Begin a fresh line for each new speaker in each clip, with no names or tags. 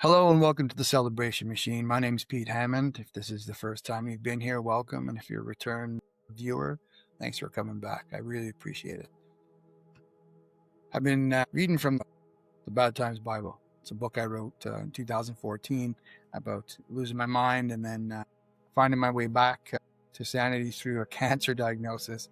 Hello and welcome to the Celebration Machine. My name's Pete Hammond. If this is the first time you've been here, welcome. And if you're a return viewer, thanks for coming back. I really appreciate it. I've been reading from the Bad Times Bible. It's a book I wrote in 2014 about losing my mind and then finding my way back to sanity through a cancer diagnosis.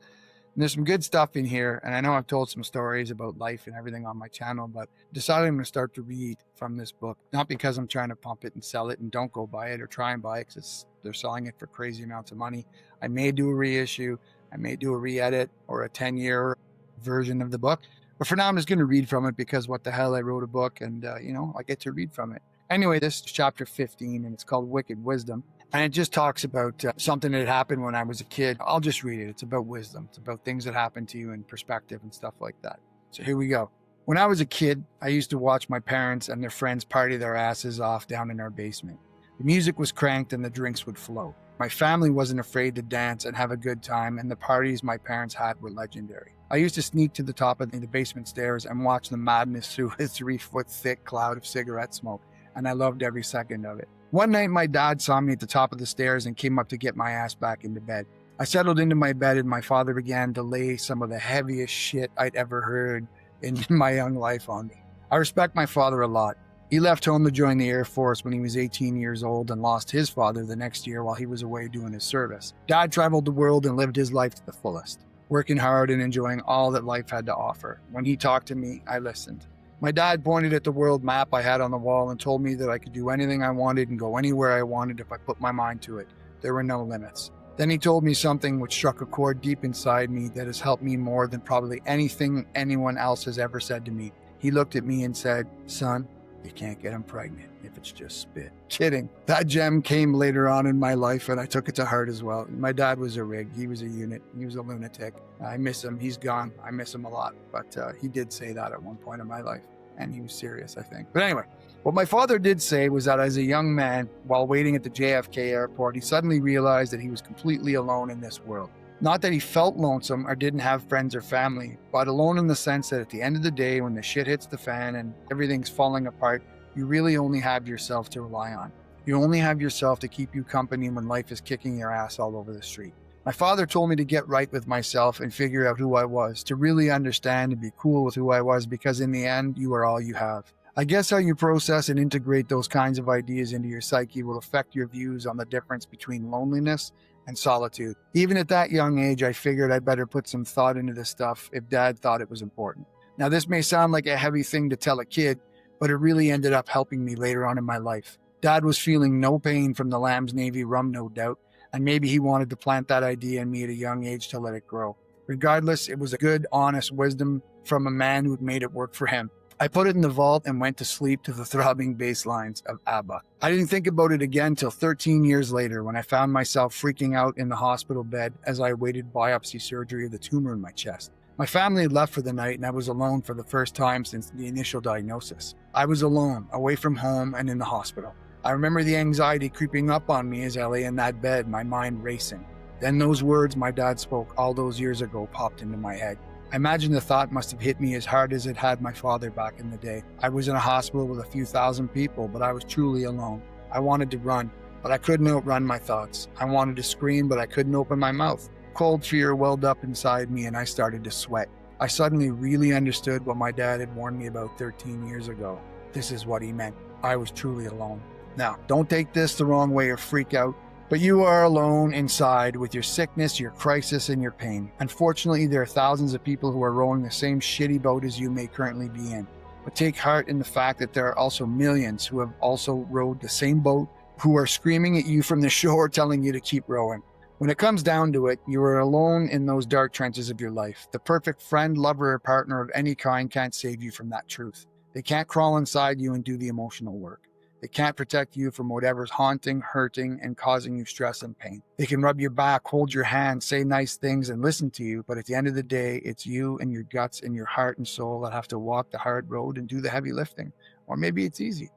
And there's some good stuff in here, and I know I've told some stories about life and everything on my channel, but decided I'm going to start to read from this book, not because I'm trying to pump it and sell it, and don't go buy it or try and buy it because they're selling it for crazy amounts of money. I may do a reissue, I may do a re-edit or a 10-year version of the book, but for now I'm just going to read from it because what the hell, I wrote a book and, I get to read from it. Anyway, this is chapter 15, and it's called Wicked Wisdom. And it just talks about something that happened when I was a kid. I'll just read it. It's about wisdom. It's about things that happen to you in perspective and stuff like that. So here we go. When I was a kid, I used to watch my parents and their friends party their asses off down in our basement. The music was cranked and the drinks would flow. My family wasn't afraid to dance and have a good time, and the parties my parents had were legendary. I used to sneak to the top of the basement stairs and watch the madness through a 3-foot thick cloud of cigarette smoke, and I loved every second of it. One night, my dad saw me at the top of the stairs and came up to get my ass back into bed. I settled into my bed and my father began to lay some of the heaviest shit I'd ever heard in my young life on me. I respect my father a lot. He left home to join the Air Force when he was 18 years old and lost his father the next year while he was away doing his service. Dad traveled the world and lived his life to the fullest, working hard and enjoying all that life had to offer. When he talked to me, I listened. My dad pointed at the world map I had on the wall and told me that I could do anything I wanted and go anywhere I wanted if I put my mind to it. There were no limits. Then he told me something which struck a chord deep inside me that has helped me more than probably anything anyone else has ever said to me. He looked at me and said, "Son, you can't get him pregnant if it's just spit." Kidding. That gem came later on in my life and I took it to heart as well. My dad was a rig. He was a unit. He was a lunatic. I miss him. He's gone. I miss him a lot. But he did say that at one point in my life. And he was serious, I think. But anyway, what my father did say was that as a young man, while waiting at the JFK airport, he suddenly realized that he was completely alone in this world. Not that he felt lonesome or didn't have friends or family, but alone in the sense that at the end of the day, when the shit hits the fan and everything's falling apart, you really only have yourself to rely on. You only have yourself to keep you company when life is kicking your ass all over the street. My father told me to get right with myself and figure out who I was, to really understand and be cool with who I was, because in the end, you are all you have. I guess how you process and integrate those kinds of ideas into your psyche will affect your views on the difference between loneliness and solitude. Even at that young age, I figured I'd better put some thought into this stuff if Dad thought it was important. Now, this may sound like a heavy thing to tell a kid, but it really ended up helping me later on in my life. Dad was feeling no pain from the Lamb's Navy rum, no doubt, and maybe he wanted to plant that idea in me at a young age to let it grow. Regardless, it was a good, honest wisdom from a man who'd made it work for him. I put it in the vault and went to sleep to the throbbing bass lines of ABBA. I didn't think about it again till 13 years later when I found myself freaking out in the hospital bed as I awaited biopsy surgery of the tumor in my chest. My family had left for the night and I was alone for the first time since the initial diagnosis. I was alone, away from home and in the hospital. I remember the anxiety creeping up on me as I lay in that bed, my mind racing. Then those words my dad spoke all those years ago popped into my head. I imagine the thought must have hit me as hard as it had my father back in the day. I was in a hospital with a few thousand people, but I was truly alone. I wanted to run, but I couldn't outrun my thoughts. I wanted to scream, but I couldn't open my mouth. Cold fear welled up inside me and I started to sweat. I suddenly really understood what my dad had warned me about 13 years ago. This is what he meant. I was truly alone. Now, don't take this the wrong way or freak out, but you are alone inside with your sickness, your crisis, and your pain. Unfortunately, there are thousands of people who are rowing the same shitty boat as you may currently be in. But take heart in the fact that there are also millions who have also rowed the same boat, who are screaming at you from the shore telling you to keep rowing. When it comes down to it, you are alone in those dark trenches of your life. The perfect friend, lover, or partner of any kind can't save you from that truth. They can't crawl inside you and do the emotional work. They can't protect you from whatever's haunting, hurting, and causing you stress and pain. They can rub your back, hold your hand, say nice things, and listen to you, but at the end of the day, it's you and your guts and your heart and soul that have to walk the hard road and do the heavy lifting. Or maybe it's easy,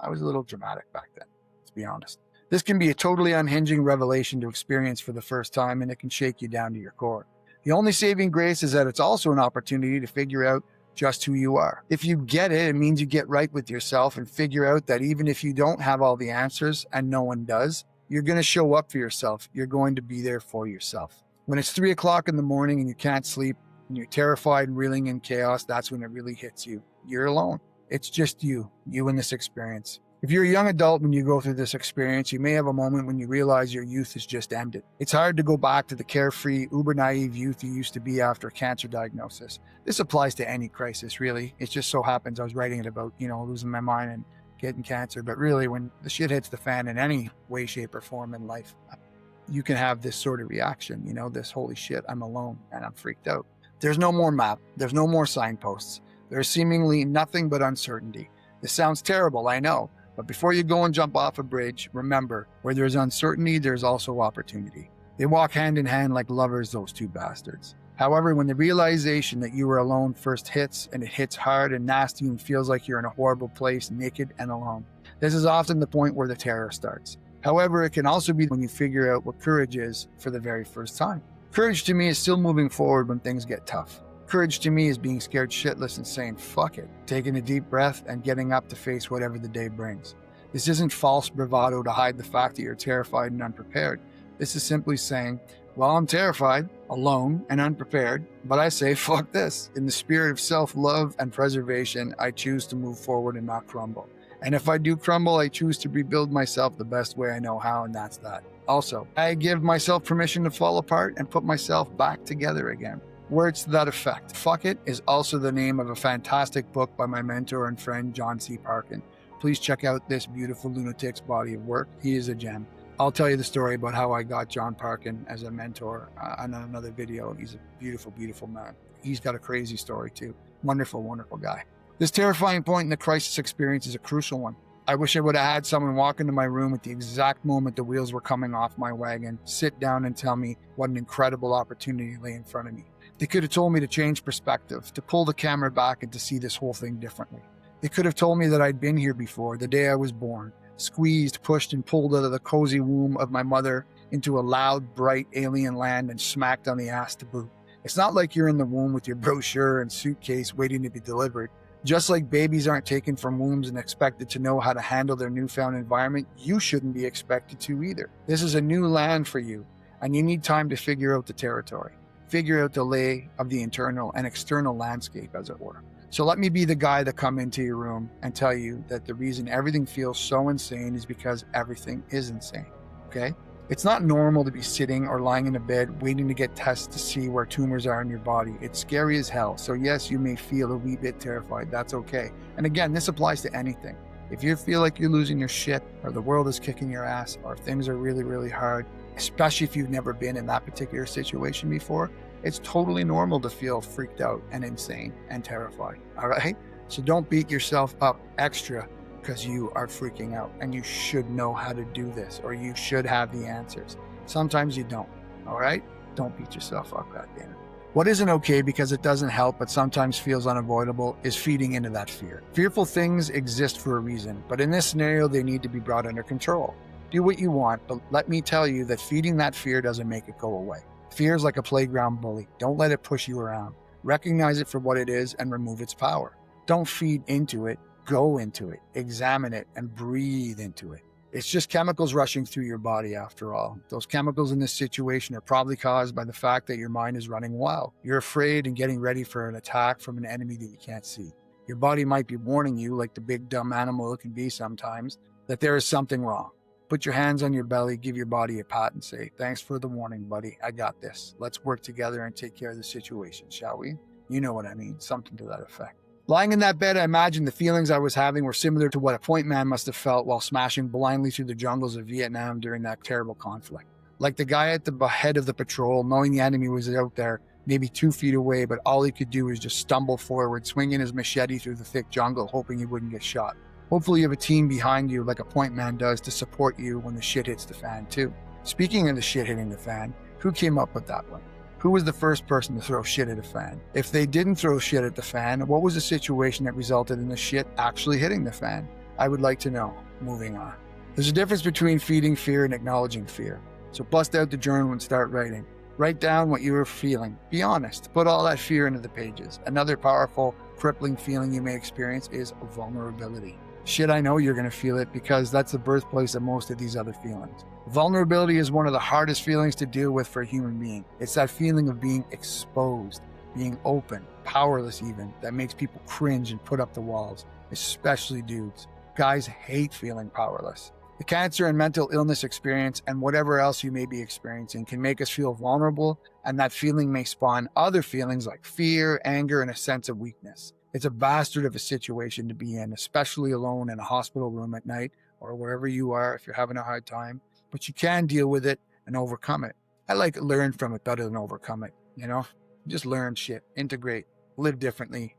I was a little dramatic back then, let's be honest. This can be a totally unhinging revelation to experience for the first time, and it can shake you down to your core. The only saving grace is that it's also an opportunity to figure out just who you are. If you get it, it means you get right with yourself and figure out that even if you don't have all the answers, and no one does, you're going to show up for yourself. You're going to be there for yourself. When it's 3 o'clock in the morning and you can't sleep and you're terrified and reeling in chaos, that's when it really hits you. You're alone. It's just you in this experience. If you're a young adult when you go through this experience, you may have a moment when you realize your youth has just ended. It's hard to go back to the carefree, uber-naive youth you used to be after a cancer diagnosis. This applies to any crisis, really. It just so happens I was writing it about, losing my mind and getting cancer. But really, when the shit hits the fan in any way, shape, or form in life, you can have this sort of reaction, this holy shit, I'm alone and I'm freaked out. There's no more map. There's no more signposts. There's seemingly nothing but uncertainty. This sounds terrible, I know. But before you go and jump off a bridge, remember, where there's uncertainty, there's also opportunity. They walk hand in hand like lovers, those two bastards. However, when the realization that you are alone first hits, and it hits hard and nasty and feels like you're in a horrible place, naked and alone, this is often the point where the terror starts. However, it can also be when you figure out what courage is for the very first time. Courage to me is still moving forward when things get tough. Courage to me is being scared shitless and saying, fuck it, taking a deep breath and getting up to face whatever the day brings. This isn't false bravado to hide the fact that you're terrified and unprepared. This is simply saying, well, I'm terrified, alone, and unprepared, but I say, fuck this. In the spirit of self-love and preservation, I choose to move forward and not crumble. And if I do crumble, I choose to rebuild myself the best way I know how, and that's that. Also, I give myself permission to fall apart and put myself back together again. Words to that effect. Fuck It is also the name of a fantastic book by my mentor and friend, John C. Parkin. Please check out this beautiful lunatic's body of work. He is a gem. I'll tell you the story about how I got John Parkin as a mentor on another video. He's a beautiful, beautiful man. He's got a crazy story too. Wonderful, wonderful guy. This terrifying point in the crisis experience is a crucial one. I wish I would have had someone walk into my room at the exact moment the wheels were coming off my wagon, sit down and tell me what an incredible opportunity lay in front of me. They could have told me to change perspective, to pull the camera back and to see this whole thing differently. They could have told me that I'd been here before, the day I was born, squeezed, pushed, and pulled out of the cozy womb of my mother into a loud, bright alien land and smacked on the ass to boot. It's not like you're in the womb with your brochure and suitcase waiting to be delivered. Just like babies aren't taken from wombs and expected to know how to handle their newfound environment, you shouldn't be expected to either. This is a new land for you, and you need time to figure out the territory. Figure out the lay of the internal and external landscape, as it were. So let me be the guy that come into your room and tell you that the reason everything feels so insane is because everything is insane, okay? It's not normal to be sitting or lying in a bed waiting to get tests to see where tumors are in your body. It's scary as hell. So yes, you may feel a wee bit terrified. That's okay. And again, this applies to anything. If you feel like you're losing your shit, or the world is kicking your ass, or things are really, really hard, especially if you've never been in that particular situation before, it's totally normal to feel freaked out and insane and terrified, all right? So don't beat yourself up extra because you are freaking out, and you should know how to do this, or you should have the answers. Sometimes you don't, all right? Don't beat yourself up, goddammit. What isn't okay because it doesn't help but sometimes feels unavoidable is feeding into that fear. Fearful things exist for a reason, but in this scenario, they need to be brought under control. Do what you want, but let me tell you that feeding that fear doesn't make it go away. Fear is like a playground bully. Don't let it push you around. Recognize it for what it is and remove its power. Don't feed into it. Go into it. Examine it and breathe into it. It's just chemicals rushing through your body after all. Those chemicals in this situation are probably caused by the fact that your mind is running wild. You're afraid and getting ready for an attack from an enemy that you can't see. Your body might be warning you, like the big dumb animal it can be sometimes, that there is something wrong. Put your hands on your belly, give your body a pat and say, thanks for the warning, buddy. I got this. Let's work together and take care of the situation, shall we? You know what I mean, something to that effect. Lying in that bed, I imagine the feelings I was having were similar to what a point man must have felt while smashing blindly through the jungles of Vietnam during that terrible conflict. Like the guy at the head of the patrol, knowing the enemy was out there, maybe 2 feet away, but all he could do was just stumble forward, swinging his machete through the thick jungle, hoping he wouldn't get shot. Hopefully you have a team behind you like a point man does to support you when the shit hits the fan too. Speaking of the shit hitting the fan, who came up with that one? Who was the first person to throw shit at a fan? If they didn't throw shit at the fan, what was the situation that resulted in the shit actually hitting the fan? I would like to know. Moving on. There's a difference between feeding fear and acknowledging fear. So bust out the journal and start writing. Write down what you were feeling. Be honest. Put all that fear into the pages. Another powerful crippling feeling you may experience is vulnerability. Shit, I know you're going to feel it because that's the birthplace of most of these other feelings. Vulnerability is one of the hardest feelings to deal with for a human being. It's that feeling of being exposed, being open, powerless even, that makes people cringe and put up the walls, especially dudes. Guys hate feeling powerless. The cancer and mental illness experience and whatever else you may be experiencing can make us feel vulnerable, and that feeling may spawn other feelings like fear, anger, and a sense of weakness. It's a bastard of a situation to be in, especially alone in a hospital room at night or wherever you are if you're having a hard time, but you can deal with it and overcome it. I like to learn from it better than overcome it, Just learn shit, integrate, live differently,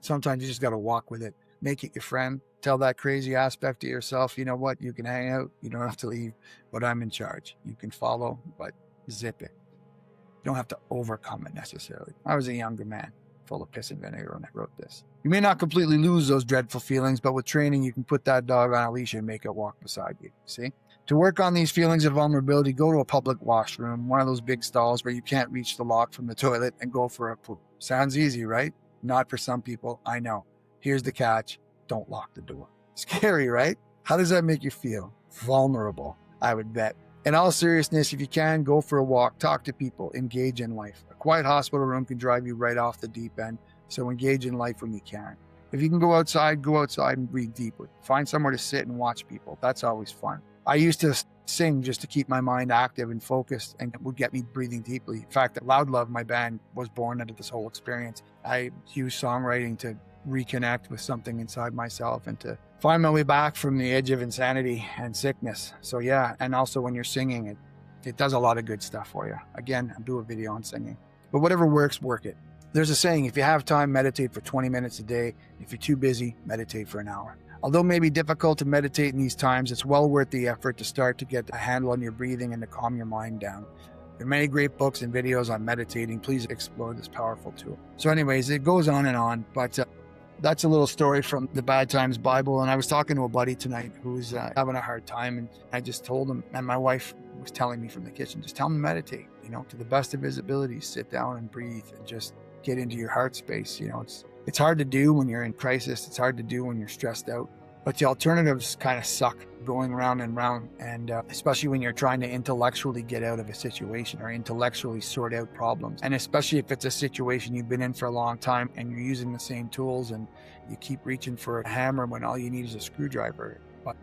Sometimes you just got to walk with it. Make it your friend. Tell that crazy aspect of yourself, you know what, you can hang out, you don't have to leave, but I'm in charge. You can follow, but zip it. You don't have to overcome it necessarily. I was a younger man, full of piss and vinegar when I wrote this. You may not completely lose those dreadful feelings, but with training, you can put that dog on a leash and make it walk beside you, see? To work on these feelings of vulnerability, go to a public washroom, one of those big stalls where you can't reach the lock from the toilet, and go for a poop. Sounds easy, right? Not for some people, I know. Here's the catch. Don't lock the door. Scary, right? How does that make you feel? Vulnerable, I would bet. In all seriousness, if you can, go for a walk, talk to people, engage in life. A quiet hospital room can drive you right off the deep end, so engage in life when you can. If you can go outside and breathe deeply. Find somewhere to sit and watch people. That's always fun. I used to sing just to keep my mind active and focused, and it would get me breathing deeply. In fact, Loud Love, my band, was born out of this whole experience. I used songwriting to reconnect with something inside myself and to find my way back from the edge of insanity and sickness. So yeah, and also when you're singing, it does a lot of good stuff for you. Again, I'll do a video on singing. But whatever works, work it. There's a saying, if you have time, meditate for 20 minutes a day. If you're too busy, meditate for an hour. Although it may be difficult to meditate in these times, it's well worth the effort to start to get a handle on your breathing and to calm your mind down. There are many great books and videos on meditating. Please explore this powerful tool. So anyways, it goes on and on, but that's a little story from the Bad Times Bible. And I was talking to a buddy tonight who's having a hard time. And I just told him, and my wife was telling me from the kitchen, just tell him to meditate, to the best of his abilities, sit down and breathe and just get into your heart space. It's hard to do when you're in crisis. It's hard to do when you're stressed out. But the alternatives kind of suck, going round and round. And especially when you're trying to intellectually get out of a situation or intellectually sort out problems. And especially if it's a situation you've been in for a long time and you're using the same tools and you keep reaching for a hammer when all you need is a screwdriver. But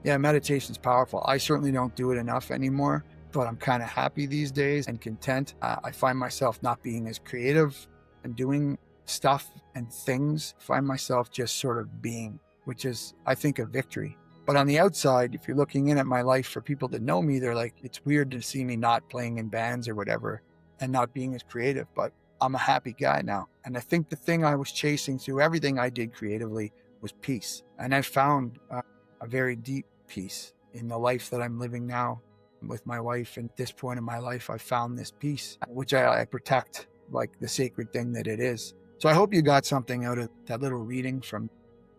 yeah, meditation's powerful. I certainly don't do it enough anymore, but I'm kind of happy these days and content. I find myself not being as creative and doing stuff and things. I find myself just sort of being, which is, I think, a victory. But on the outside, if you're looking in at my life, for people that know me, they're like, it's weird to see me not playing in bands or whatever and not being as creative, but I'm a happy guy now. And I think the thing I was chasing through everything I did creatively was peace. And I found a very deep peace in the life that I'm living now with my wife. And at this point in my life, I found this peace, which I protect like the sacred thing that it is. So I hope you got something out of that little reading from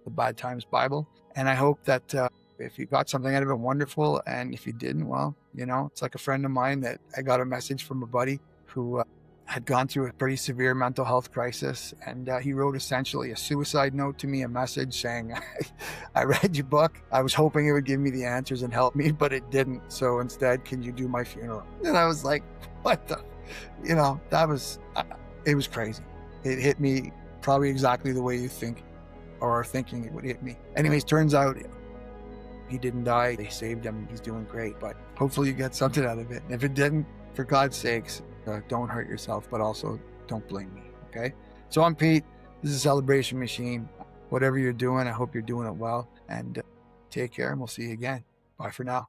the Bad Times Bible. And I hope that if you got something out of it, wonderful. And if you didn't, well, it's like a friend of mine that I got a message from a buddy who had gone through a pretty severe mental health crisis. And he wrote essentially a suicide note to me, a message saying, I read your book. I was hoping it would give me the answers and help me, but it didn't. So instead, can you do my funeral? And I was like, what the, it was crazy. It hit me probably exactly the way you think or are thinking it would hit me. Anyways, turns out he didn't die. They saved him. He's doing great, but hopefully you get something out of it. And if it didn't, for God's sakes, don't hurt yourself, but also don't blame me, okay? So I'm Pete. This is Celebration Machine. Whatever you're doing, I hope you're doing it well. And take care, and we'll see you again. Bye for now.